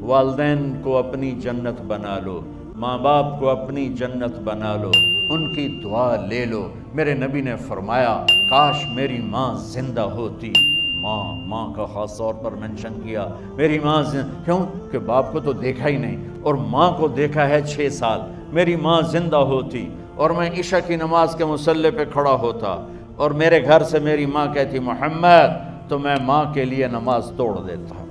والدین کو اپنی جنت بنا لو، ماں باپ کو اپنی جنت بنا لو، ان کی دعا لے لو۔ میرے نبی نے فرمایا کاش میری ماں زندہ ہوتی۔ ماں کا خاص طور پر منشن کیا، میری ماں کیوں کہ باپ کو تو دیکھا ہی نہیں اور ماں کو دیکھا ہے 6 سال۔ میری ماں زندہ ہوتی اور میں عشاء کی نماز کے مصلی پہ کھڑا ہوتا اور میرے گھر سے میری ماں کہتی محمد، تو میں ماں کے لیے نماز توڑ دیتا۔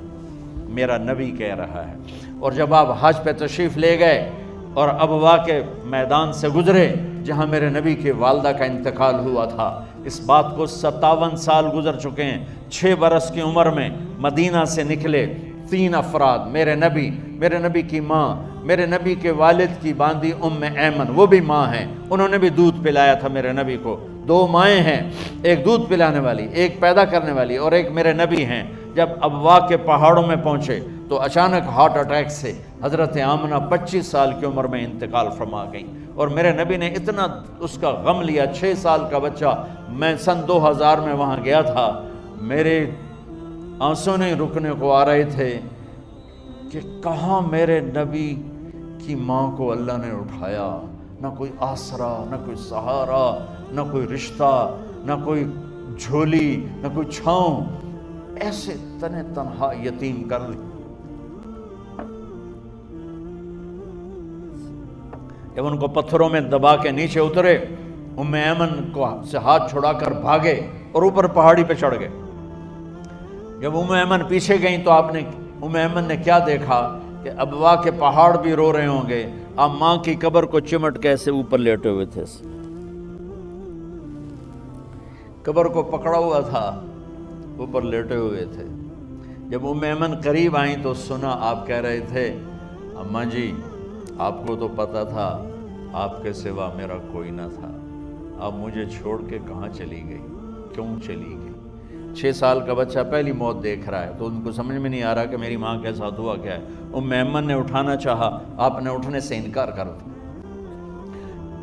میرا نبی کہہ رہا ہے۔ اور جب آپ حج پہ تشریف لے گئے اور ابوا کے میدان سے گزرے جہاں میرے نبی کی والدہ کا انتقال ہوا تھا، اس بات کو 57 سال گزر چکے ہیں۔ 6 برس کی عمر میں مدینہ سے نکلے 3 افراد، میرے نبی کی ماں، میرے نبی کے والد کی باندی ام ایمن، وہ بھی ماں ہیں، انہوں نے بھی دودھ پلایا تھا میرے نبی کو۔ 2 مائیں ہیں، ایک دودھ پلانے والی، ایک پیدا کرنے والی، اور ایک میرے نبی ہیں۔ جب ابوا کے پہاڑوں میں پہنچے تو اچانک ہارٹ اٹیک سے حضرت آمنہ 25 سال کی عمر میں انتقال فرما گئیں، اور میرے نبی نے اتنا اس کا غم لیا۔ 6 سال کا بچہ، میں سن 2000 میں وہاں گیا تھا، میرے آنسو نہیں رکنے کو آ رہے تھے کہ کہاں میرے نبی کی ماں کو اللہ نے اٹھایا، نہ کوئی آسرا، نہ کوئی سہارا، نہ کوئی رشتہ، نہ کوئی جھولی، نہ کوئی چھاؤں، ایسے تنہا یتیم کر لی۔ جب ان کو پتھروں میں دبا کے نیچے اترے، ام ایمن کو سے ہاتھ چھڑا کر بھاگے اور اوپر پہاڑی پہ چڑھ گئے۔ جب ام ایمن پیچھے گئیں تو ام ایمن نے کیا دیکھا کہ ابوا کے پہاڑ بھی رو رہے ہوں گے، آپ ماں کی قبر کو چمٹ کے ایسے اوپر لیٹے ہوئے تھے، قبر کو پکڑا ہوا تھا، اوپر لیٹے ہوئے تھے۔ جب ام ایمن قریب آئیں تو سنا آپ کہہ رہے تھے اماں جی، آپ کو تو پتا تھا آپ کے سوا میرا کوئی نہ تھا، آپ مجھے چھوڑ کے کہاں چلی گئی، کیوں چلی گئی؟ 6 سال کا بچہ پہلی موت دیکھ رہا ہے تو ان کو سمجھ میں نہیں آ رہا کہ میری ماں کے ساتھ ہوا کیا ہے۔ ام ایمن نے اٹھانا چاہا، آپ نے اٹھنے سے انکار کر دیا۔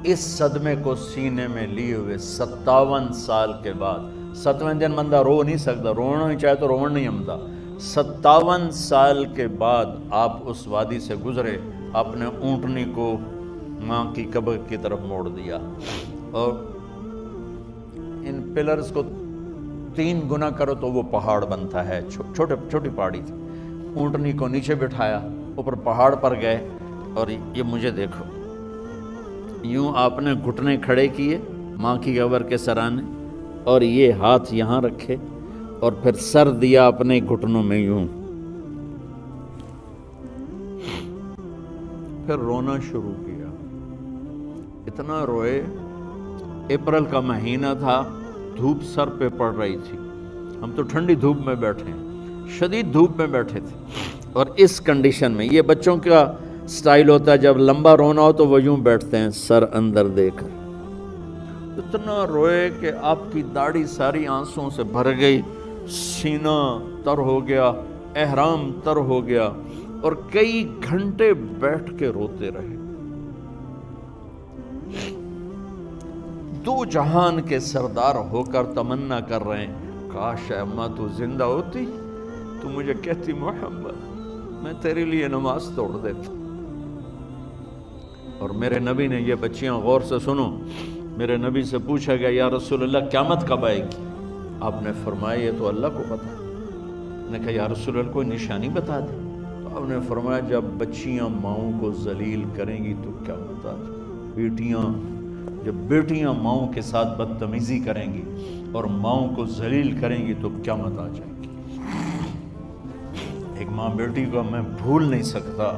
اس صدمے کو سینے میں لیے ہوئے 57 سال کے بعد، 7ویں دن بندہ رو نہیں سکتا، رونا ہی چاہے تو رونا نہیں آمدا، 57 سال کے بعد آپ اس وادی سے گزرے، اپنے اونٹنی کو ماں کی قبر کی طرف موڑ دیا، اور ان پلرز کو 3 گنا کرو تو وہ پہاڑ بنتا ہے، چھوٹی پہاڑی تھی۔ اونٹنی کو نیچے بٹھایا، اوپر پہاڑ پر گئے، اور یہ مجھے دیکھو، یوں آپ نے گھٹنے کھڑے کیے ماں کی قبر کے سرانے، اور یہ ہاتھ یہاں رکھے اور پھر سر دیا اپنے گھٹنوں میں یوں، پھر رونا شروع کیا۔ اتنا روئے، اپریل کا مہینہ تھا، دھوپ سر پہ پڑ رہی تھی، ہم تو ٹھنڈی دھوپ میں بیٹھے ہیں، شدید دھوپ میں بیٹھے تھے، اور اس کنڈیشن میں یہ بچوں کا سٹائل ہوتا ہے، جب لمبا رونا ہو تو وہ یوں بیٹھتے ہیں سر اندر دے کر۔ اتنا روئے کہ آپ کی داڑھی ساری آنسوں سے بھر گئی، سینہ تر ہو گیا، احرام تر ہو گیا، اور کئی گھنٹے بیٹھ کے روتے رہے۔ 2 جہان کے سردار ہو کر تمنا کر رہے ہیں کاش اماں تو زندہ ہوتی، تو مجھے کہتی محمد میں تیرے لیے نماز توڑ دیتا۔ اور میرے نبی نے، یہ بچیاں غور سے سنو، میرے نبی سے پوچھا گیا یا رسول اللہ قیامت کب آئے گی؟ آپ نے فرمایا یہ تو اللہ کو پتا۔ نے کہا یا رسول اللہ کوئی نشانی بتا دے؟ تو آپ نے فرمایا جب بچیاں ماؤں کو ذلیل کریں گی تو قیامت آ جائے۔ جب بیٹیاں ماؤں کے ساتھ بدتمیزی کریں گی اور ماؤں کو ذلیل کریں گی تو قیامت آ جائے گی۔ ایک ماں بیٹی کو میں بھول نہیں سکتا،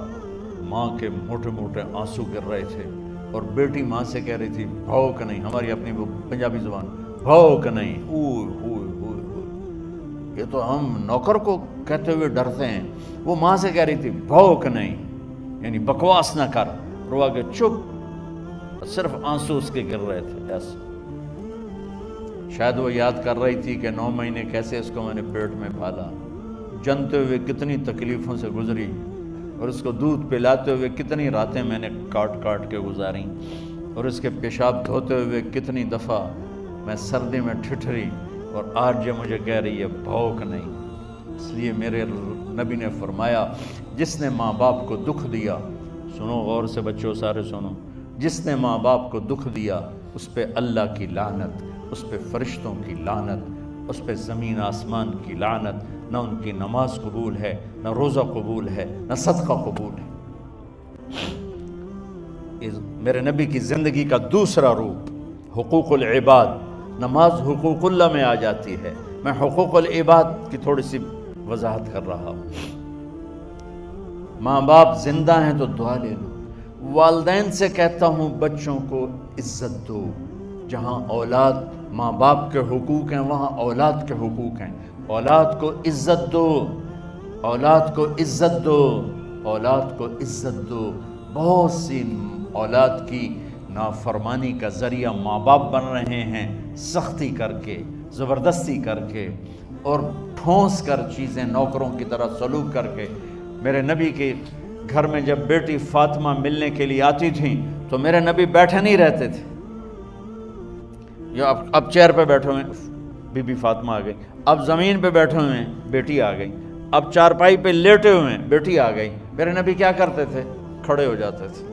ماں کے موٹے موٹے آنسو گر رہے تھے، اور بیٹی ماں سے کہہ رہی تھی بھوک نہیں، ہماری اپنی پنجابی زبان بھوک نہیں، اوئے ہوئے ہوئے ہوئے، یہ تو ہم نوکر کو کہتے ہوئے ڈرتے ہیں، وہ ماں سے کہہ رہی تھی بھوک نہیں، یعنی بکواس نہ کر، روا کے چپ، صرف آنسو اس کے گر رہے تھے ایسے۔ شاید وہ یاد کر رہی تھی کہ 9 مہینے کیسے اس کو میں نے پیٹ میں پالا، جنتے ہوئے کتنی تکلیفوں سے گزری، اور اس کو دودھ پلاتے ہوئے کتنی راتیں میں نے کاٹ کاٹ کے گزاریں، اور اس کے پیشاب دھوتے ہوئے کتنی دفعہ میں سردی میں ٹھٹھری، اور آج یہ مجھے کہہ رہی ہے بھوک نہیں۔ اس لیے میرے نبی نے فرمایا جس نے ماں باپ کو دکھ دیا، سنو غور سے بچوں سارے سنو، جس نے ماں باپ کو دکھ دیا اس پہ اللہ کی لعنت، اس پہ فرشتوں کی لعنت، اس پہ زمین آسمان کی لعنت، نہ ان کی نماز قبول ہے، نہ روزہ قبول ہے، نہ صدقہ قبول ہے۔ میرے نبی کی زندگی کا دوسرا روپ حقوق العباد، نماز حقوق اللہ میں آ جاتی ہے، میں حقوق العباد کی تھوڑی سی وضاحت کر رہا ہوں۔ ماں باپ زندہ ہیں تو دعا لے لو۔ والدین سے کہتا ہوں بچوں کو عزت دو، جہاں اولاد ماں باپ کے حقوق ہیں وہاں اولاد کے حقوق ہیں، اولاد کو عزت دو، اولاد کو عزت دو، اولاد کو عزت دو۔ بہت سی اولاد کی نافرمانی کا ذریعہ ماں باپ بن رہے ہیں، سختی کر کے، زبردستی کر کے اور ٹھونس کر چیزیں نوکروں کی طرح سلوک کر کے۔ میرے نبی کے گھر میں جب بیٹی فاطمہ ملنے کے لیے آتی تھیں تو میرے نبی بیٹھے نہیں رہتے تھے، یا اب چیئر پہ بیٹھے ہوئے بی بی فاطمہ آ گئی، اب زمین پہ بیٹھے ہوئے ہیں بیٹی آ گئی، اب چارپائی پہ لیٹے ہوئے ہیں بیٹی آ گئی، میرے نبی کیا کرتے تھے؟ کھڑے ہو جاتے تھے،